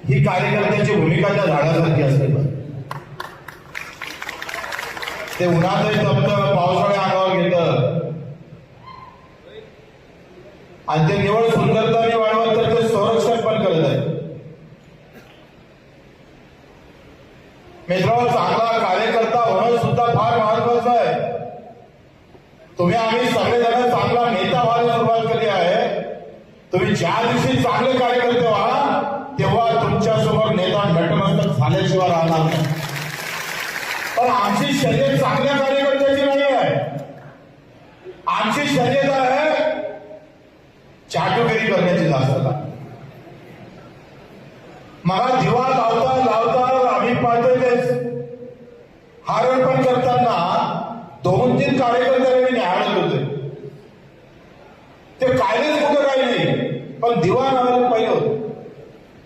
ही कार्यकर्त्याची भूमिका त्या झाडासारखी असते. ते उन्हातही तपतं, पावसाळ्या अंगावर घेतं आणि ते निवड सुंदरताने वाढवत तर ते संरक्षण पण करत आहे. मित्रांनो, चांगला कार्यकर्ता होणं सुद्धा फार महत्वाचं आहे. तुम्ही आम्ही सगळेजण चांगला नेता व्हायला सुरुवात केली आहे. तुम्ही ज्या दिवशी चांगले कार्यकर्ते व्हा तेव्हा तुमच्यासमोर नेता नटमस्तक झाल्याशिवाय राहणार नाही. पण आमची शर्यत चांगल्या कार्यकर्त्याची नाही आहे. आमची शर्यत आहे चाटुगिरी करण्याची जास्त. मला दिवा